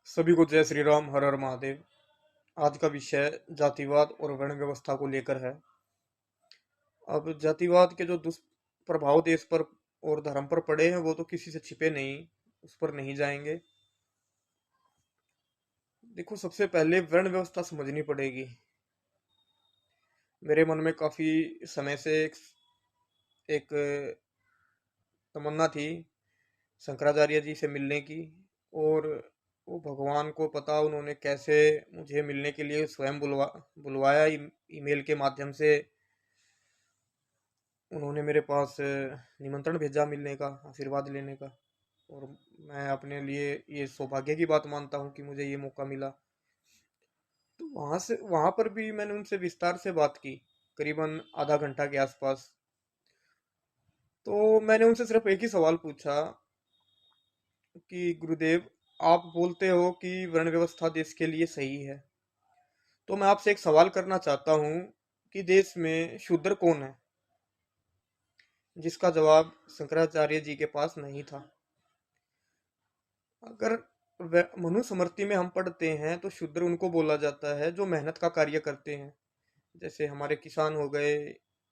सभी को जय श्री राम। हर हर महादेव। आज का विषय जातिवाद और वर्ण व्यवस्था को लेकर है। अब जातिवाद के जो दुष्प्रभाव देश पर और धर्म पर पड़े हैं वो तो किसी से छिपे नहीं, उस पर नहीं जाएंगे। देखो, सबसे पहले वर्ण व्यवस्था समझनी पड़ेगी। मेरे मन में काफी समय से एक तमन्ना थी शंकराचार्य जी से मिलने की। और वो भगवान को पता उन्होंने कैसे मुझे मिलने के लिए स्वयं बुलवाया। ईमेल के माध्यम से उन्होंने मेरे पास निमंत्रण भेजा मिलने का, आशीर्वाद लेने का। और मैं अपने लिए ये सौभाग्य की बात मानता हूँ कि मुझे ये मौका मिला। तो वहां पर भी मैंने उनसे विस्तार से बात की, करीबन आधा घंटा के आसपास। तो मैंने उनसे सिर्फ एक ही सवाल पूछा कि गुरुदेव, आप बोलते हो कि वर्ण व्यवस्था देश के लिए सही है, तो मैं आपसे एक सवाल करना चाहता हूँ कि देश में शूद्र कौन है? जिसका जवाब शंकराचार्य जी के पास नहीं था। अगर मनुस्मृति में हम पढ़ते हैं तो शूद्र उनको बोला जाता है जो मेहनत का कार्य करते हैं। जैसे हमारे किसान हो गए,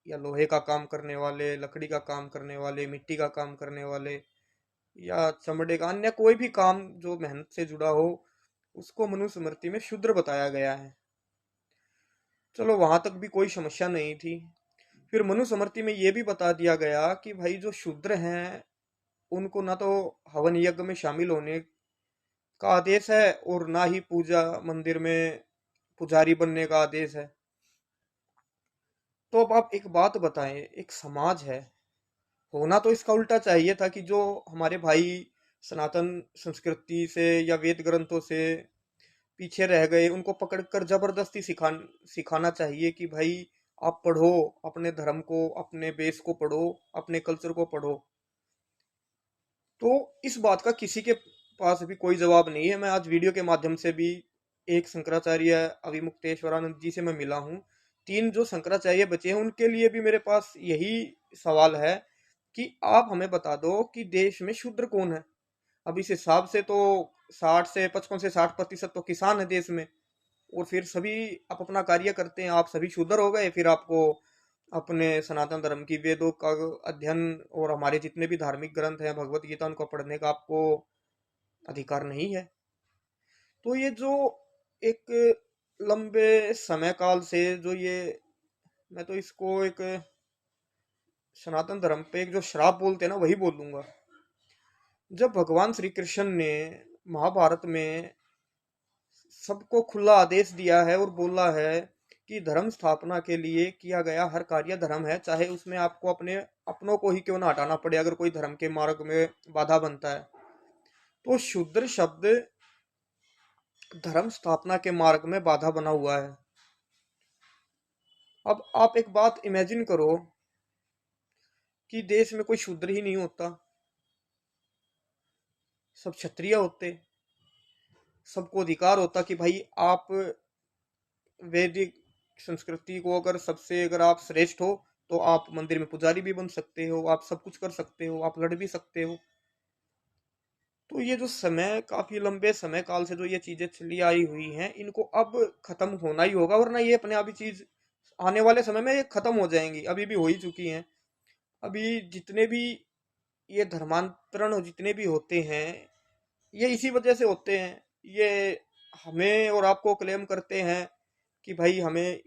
या लोहे का काम करने वाले, लकड़ी का काम करने वाले, मिट्टी का काम करने वाले, या चमड़े का अन्य कोई भी काम जो मेहनत से जुड़ा हो, उसको मनुस्मृति में शूद्र बताया गया है। चलो, वहां तक भी कोई समस्या नहीं थी। फिर मनुस्मृति में यह भी बता दिया गया कि भाई जो शूद्र हैं उनको ना तो हवन यज्ञ में शामिल होने का आदेश है और ना ही पूजा मंदिर में पुजारी बनने का आदेश है। तो अब आप एक बात बताएं, एक समाज है, होना तो इसका उल्टा चाहिए था कि जो हमारे भाई सनातन संस्कृति से या वेद ग्रंथों से पीछे रह गए उनको पकड़कर जबरदस्ती सिखाना चाहिए कि भाई आप पढ़ो, अपने धर्म को, अपने बेस को पढ़ो, अपने कल्चर को पढ़ो। तो इस बात का किसी के पास भी कोई जवाब नहीं है। मैं आज वीडियो के माध्यम से भी एक शंकराचार्य अविमुक्तेश्वरानंद जी से मैं मिला हूँ। तीन जो शंकराचार्य बचे हैं उनके लिए भी मेरे पास यही सवाल है कि आप हमें बता दो कि देश में शूद्र कौन है। अब इस हिसाब से तो 55 से 60% तो किसान है देश में, और फिर सभी आप अपना कार्य करते हैं, आप सभी शूद्र हो गए। फिर आपको अपने सनातन धर्म की वेदों का अध्ययन और हमारे जितने भी धार्मिक ग्रंथ हैं, भगवत गीता, उनको पढ़ने का आपको अधिकार नहीं है। तो ये जो एक लंबे समय काल से जो ये, मैं तो इसको एक सनातन धर्म पे एक जो श्राप बोलते हैं ना, वही बोलूंगा। जब भगवान श्री कृष्ण ने महाभारत में सबको खुला आदेश दिया है और बोला है कि धर्म स्थापना के लिए किया गया हर कार्य धर्म है, चाहे उसमें आपको अपने अपनों को ही क्यों ना हटाना पड़े अगर कोई धर्म के मार्ग में बाधा बनता है। तो शूद्र शब्द धर्म स्थापना के मार्ग में बाधा बना हुआ है। अब आप एक बात इमेजिन करो कि देश में कोई शूद्र ही नहीं होता, सब क्षत्रिय होते, सबको अधिकार होता कि भाई आप वैदिक संस्कृति को अगर सबसे अगर आप श्रेष्ठ हो तो आप मंदिर में पुजारी भी बन सकते हो, आप सब कुछ कर सकते हो, आप लड़ भी सकते हो। तो ये जो समय, काफी लंबे समय काल से जो ये चीजें चली आई हुई हैं, इनको अब खत्म होना ही होगा, वरना ये अपने आप ही चीज आने वाले समय में ये खत्म हो जाएंगी। अभी भी हो ही चुकी हैं। अभी जितने भी ये धर्मांतरण जितने भी होते हैं, ये इसी वजह से होते हैं। ये हमें और आपको क्लेम करते हैं कि भाई हमें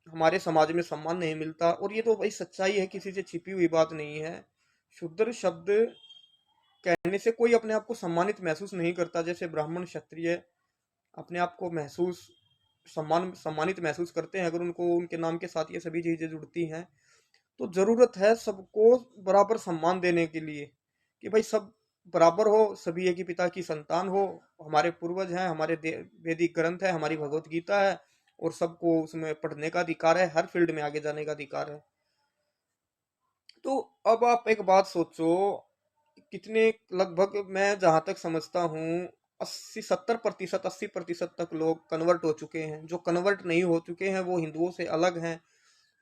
हमारे समाज में सम्मान नहीं मिलता, और ये तो भाई सच्चाई है, किसी से छिपी हुई बात नहीं है। शूद्र शब्द कहने से कोई अपने आप को सम्मानित महसूस नहीं करता। जैसे ब्राह्मण क्षत्रिय अपने आप को सम्मानित महसूस करते हैं अगर उनको उनके नाम के साथ ये सभी चीजें जुड़ती हैं। तो जरूरत है सबको बराबर सम्मान देने के लिए कि भाई सब बराबर हो, सभी एक ही पिता की संतान हो। हमारे पूर्वज हैं, हमारे वैदिक ग्रंथ है, हमारी भगवत गीता है, और सबको उसमें पढ़ने का अधिकार है, हर फील्ड में आगे जाने का अधिकार है। तो अब आप एक बात सोचो, कितने, लगभग मैं जहां तक समझता हूँ 80 70%, 80% तक लोग कन्वर्ट हो चुके हैं। जो कन्वर्ट नहीं हो चुके हैं वो हिंदुओं से अलग हैं।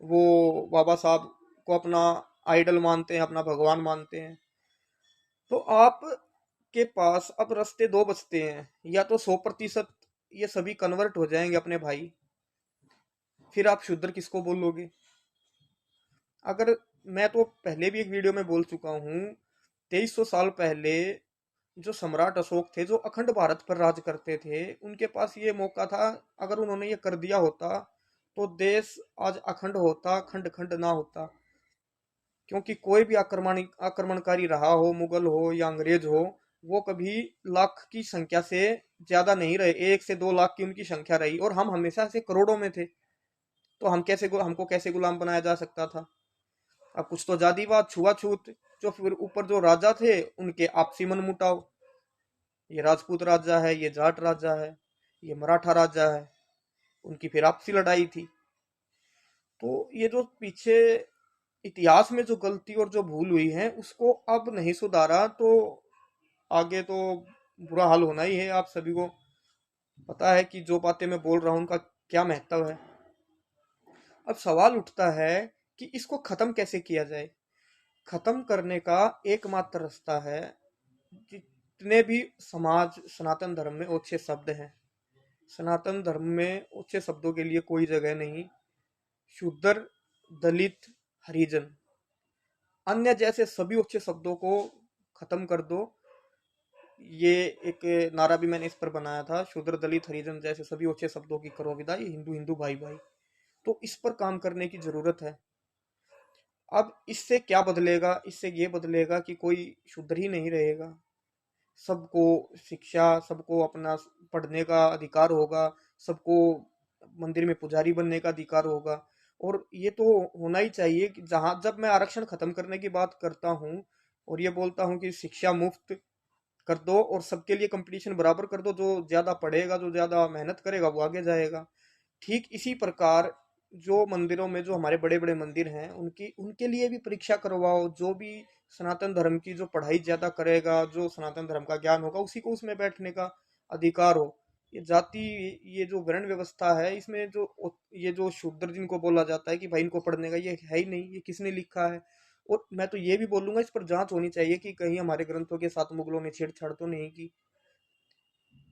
वो बाबा साहब को अपना आइडल मानते हैं, अपना भगवान मानते हैं। तो आप के पास अब रास्ते दो बचते हैं, या तो 100% ये सभी कन्वर्ट हो जाएंगे अपने भाई, फिर आप शूद्र किसको बोलोगे? अगर मैं तो पहले भी एक वीडियो में बोल चुका हूँ, 2300 साल पहले जो सम्राट अशोक थे, जो अखंड भारत पर राज करते थे, उनके पास ये मौका था। अगर उन्होंने ये कर दिया होता तो देश आज अखंड होता, खंड खंड ना होता। क्योंकि कोई भी आक्रमणकारी रहा हो, मुगल हो या अंग्रेज हो, वो कभी लाख की संख्या से ज्यादा नहीं रहे। 1 से 2 लाख की उनकी संख्या रही, और हम हमेशा से करोड़ों में थे। तो हमको कैसे गुलाम बनाया जा सकता था? अब कुछ तो जातिवाद, छुआछूत, जो फिर ऊपर जो राजा थे उनके आपसी मनमुटाव, ये राजपूत राजा है, ये जाट राजा है, ये मराठा राजा है, उनकी फिर आपसी लड़ाई थी। तो ये जो पीछे इतिहास में जो गलती और जो भूल हुई है, उसको अब नहीं सुधारा तो आगे तो बुरा हाल होना ही है। आप सभी को पता है कि जो बातें मैं बोल रहा हूँ उनका क्या महत्व है। अब सवाल उठता है कि इसको खत्म कैसे किया जाए। खत्म करने का एकमात्र रास्ता है, जितने भी समाज सनातन धर्म में ओछे शब्द हैं, सनातन धर्म में ओछे शब्दों के लिए कोई जगह नहीं। शूद्र, दलित, हरिजन, अन्य जैसे सभी ओछे शब्दों को खत्म कर दो। ये एक नारा भी मैंने इस पर बनाया था, शूद्र, दलित, हरिजन जैसे सभी ओछे शब्दों की करो विदाई, हिंदू हिंदू भाई भाई। तो इस पर काम करने की जरूरत है। अब इससे क्या बदलेगा? इससे ये बदलेगा कि कोई शूद्र ही नहीं रहेगा, सबको शिक्षा, सबको अपना पढ़ने का अधिकार होगा, सबको मंदिर में पुजारी बनने का अधिकार होगा। और ये तो होना ही चाहिए कि जहां, जब मैं आरक्षण खत्म करने की बात करता हूँ और ये बोलता हूँ कि शिक्षा मुफ्त कर दो और सबके लिए कंपटीशन बराबर कर दो, जो ज्यादा पढ़ेगा, जो ज्यादा मेहनत करेगा वो आगे जाएगा। ठीक इसी प्रकार जो मंदिरों में, जो हमारे बड़े बड़े मंदिर हैं, उनकी उनके लिए भी परीक्षा करवाओ। जो भी सनातन धर्म की जो पढ़ाई ज्यादा करेगा, जो सनातन धर्म का ज्ञान होगा, उसी को उसमें बैठने का अधिकार हो। ये जाति, ये जो वर्ण व्यवस्था है, इसमें जो ये जो शूद्र जिनको बोला जाता है कि भाई इनको पढ़ने का, ये है ही नहीं। ये किसने लिखा है? और मैं तो ये भी बोलूंगा, इस पर जांच होनी चाहिए कि कहीं हमारे ग्रंथों के साथ मुगलों ने छेड़छाड़ तो नहीं की।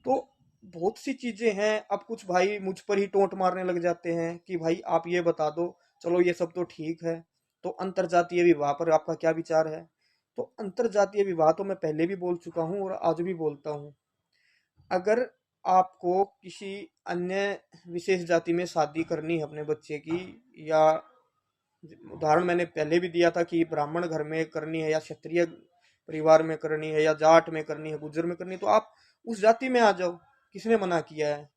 तो बहुत सी चीजें हैं। अब कुछ भाई मुझ पर ही टोंट मारने लग जाते हैं कि भाई आप ये बता दो। चलो ये सब तो ठीक है, तो अंतरजातीय विवाह पर आपका क्या विचार है? तो अंतरजातीय विवाह तो मैं पहले भी बोल चुका हूँ और आज भी बोलता हूँ। अगर आपको किसी अन्य विशेष जाति में शादी करनी है अपने बच्चे की, या उदाहरण मैंने पहले भी दिया था कि ब्राह्मण घर में करनी है, या क्षत्रिय परिवार में करनी है, या जाट में करनी है, गुज्जर में करनी है, तो आप उस जाति में आ जाओ। किसने मना किया है?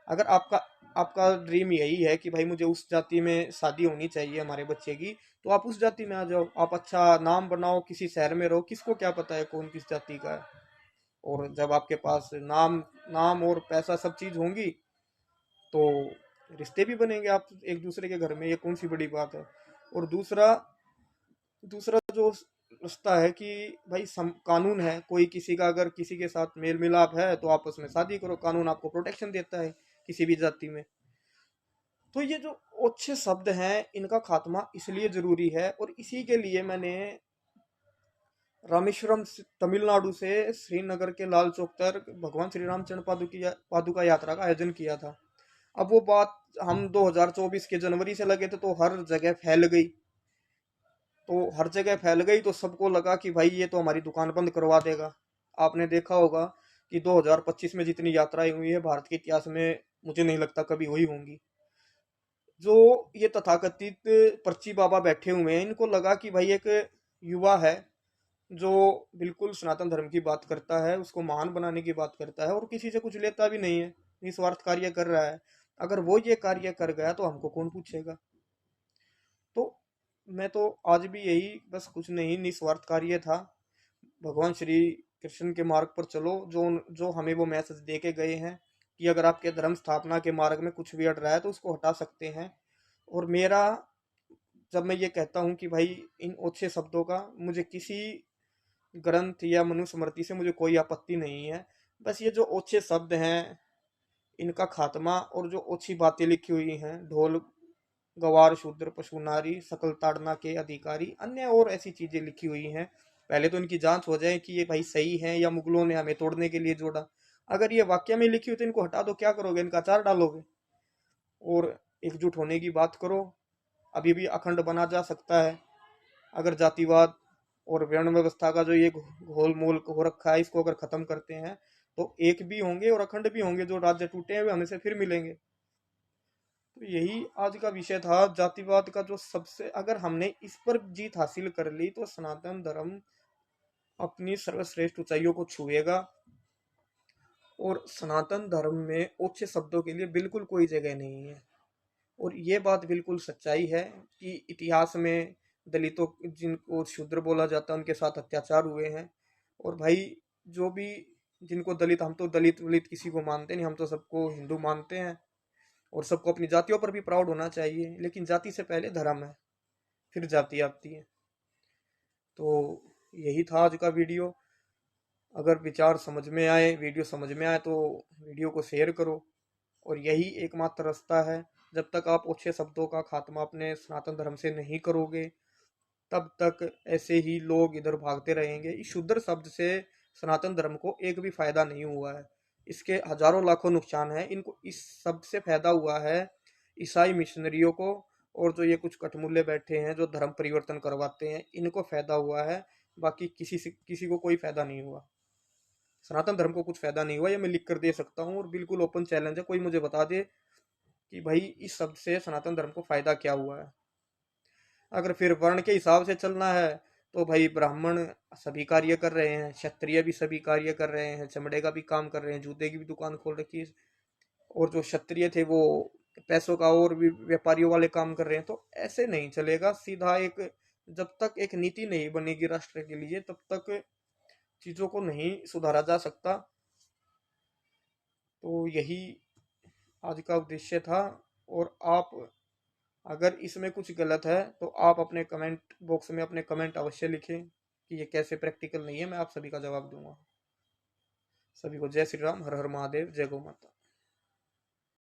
अगर आपका आपका ड्रीम यही है कि भाई मुझे उस जाति में शादी होनी चाहिए हमारे बच्चे की, तो आप उस जाति में आ जाओ। आप अच्छा नाम बनाओ, किसी शहर में रहो, किसको क्या पता है कौन किस जाति का है। और जब आपके पास नाम नाम और पैसा सब चीज होंगी, तो रिश्ते भी बनेंगे आप एक दूसरे के घर में। ये कौन सी बड़ी बात है? और दूसरा दूसरा जो रास्ता है कि भाई कानून है, कोई किसी का अगर किसी के साथ मेल मिलाप है तो आपस में शादी करो, कानून आपको प्रोटेक्शन देता है किसी भी जाति में। तो ये जो अच्छे शब्द हैं, इनका खात्मा इसलिए जरूरी है, और इसी के लिए मैंने रामेश्वरम तमिलनाडु से श्रीनगर के लाल चौक तक भगवान श्री रामचंद्र पादुका यात्रा का आयोजन किया था। अब वो बात हम 2024 के जनवरी से लगे थे, तो हर जगह फैल गई। तो सबको लगा कि भाई ये तो हमारी दुकान बंद करवा देगा। आपने देखा होगा कि 2025 में जितनी यात्राएं हुई है भारत के इतिहास में, मुझे नहीं लगता कभी हुई होंगी। जो ये तथाकथित पर्ची बाबा बैठे हुए हैं, इनको लगा कि भाई एक युवा है जो बिल्कुल सनातन धर्म की बात करता है, उसको महान बनाने की बात करता है, और किसी से कुछ लेता भी नहीं है, निस्वार्थ कार्य कर रहा है। अगर वो ये कार्य कर गया तो हमको कौन पूछेगा? तो मैं तो आज भी यही, बस कुछ नहीं, निस्वार्थ कार्य था। भगवान श्री कृष्ण के मार्ग पर चलो, जो जो हमें वो मैसेज दे के गए हैं कि अगर आपके धर्म स्थापना के मार्ग में कुछ भी अड़ रहा है तो उसको हटा सकते हैं। और मेरा, जब मैं ये कहता हूँ कि भाई इन ओछे शब्दों का, मुझे किसी ग्रंथ या मनुस्मृति से मुझे कोई आपत्ति नहीं है। बस ये जो ओछे शब्द हैं, इनका खात्मा, और जो ओछी बातें लिखी हुई हैं, ढोल गवार शूद्र पशु नारी सकल ताड़ना के अधिकारी, अन्य और ऐसी चीजें लिखी हुई हैं पहले तो इनकी जांच हो जाए कि ये भाई सही है या मुगलों ने हमें तोड़ने के लिए जोड़ा। अगर ये वाक्य में लिखी हुई तो इनको हटा दो, क्या करोगे, इनका अचार डालोगे। और एकजुट होने की बात करो, अभी भी अखंड बना जा सकता है। अगर जातिवाद और वर्ण व्यवस्था का जो ये घोल मोल हो रखा है, इसको अगर खत्म करते हैं तो एक भी होंगे और अखंड भी होंगे। जो राज्य टूटे हैं वे हमें से फिर मिलेंगे। तो यही आज का विषय था, जातिवाद का जो सबसे, अगर हमने इस पर जीत हासिल कर ली तो सनातन धर्म अपनी सर्वश्रेष्ठ ऊंचाइयों को छुएगा। और सनातन धर्म में ओछे शब्दों के लिए बिल्कुल कोई जगह नहीं है। और ये बात बिल्कुल सच्चाई है कि इतिहास में दलितों, जिनको शूद्र बोला जाता है, उनके साथ अत्याचार हुए हैं। और भाई जो भी, जिनको दलित, हम तो दलित वलित किसी को मानते नहीं, हम तो सबको हिंदू मानते हैं। और सबको अपनी जातियों पर भी प्राउड होना चाहिए, लेकिन जाति से पहले धर्म है, फिर जाति आती है। तो यही था आज का वीडियो। अगर विचार समझ में आए, वीडियो समझ में आए, तो वीडियो को शेयर करो। और यही एकमात्र रास्ता है। जब तक आप ओछे शब्दों का खात्मा अपने सनातन धर्म से नहीं करोगे, तब तक ऐसे ही लोग इधर भागते रहेंगे। इस शूद्र शब्द से सनातन धर्म को एक भी फायदा नहीं हुआ है, इसके हजारों लाखों नुकसान है। इनको इस शब्द से फायदा हुआ है ईसाई मिशनरियों को, और जो ये कुछ कटमुल्ले बैठे हैं जो धर्म परिवर्तन करवाते हैं, इनको फायदा हुआ है। बाकी किसी को कोई फायदा नहीं हुआ। सनातन धर्म को कुछ फायदा नहीं हुआ, ये मैं लिख कर दे सकता हूँ। और बिल्कुल ओपन चैलेंज है, कोई मुझे बता दे कि भाई इस शब्द से सनातन धर्म को फायदा क्या हुआ है। अगर फिर वर्ण के हिसाब से चलना है तो भाई ब्राह्मण सभी कार्य कर रहे हैं, क्षत्रिय भी सभी कार्य कर रहे हैं, चमड़े का भी काम कर रहे हैं, जूते की भी दुकान खोल रखी है। और जो क्षत्रिय थे वो पैसों का और भी व्यापारियों वाले काम कर रहे हैं। तो ऐसे नहीं चलेगा सीधा एक, जब तक एक नीति नहीं बनेगी राष्ट्र के लिए, तब तक चीजों को नहीं सुधारा जा सकता। तो यही आज का उद्देश्य था। और आप, अगर इसमें कुछ गलत है तो आप अपने कमेंट बॉक्स में अपने कमेंट अवश्य लिखें कि ये कैसे प्रैक्टिकल नहीं है। मैं आप सभी का जवाब दूंगा। सभी को जय श्री राम, हर हर महादेव, जय गौ माता।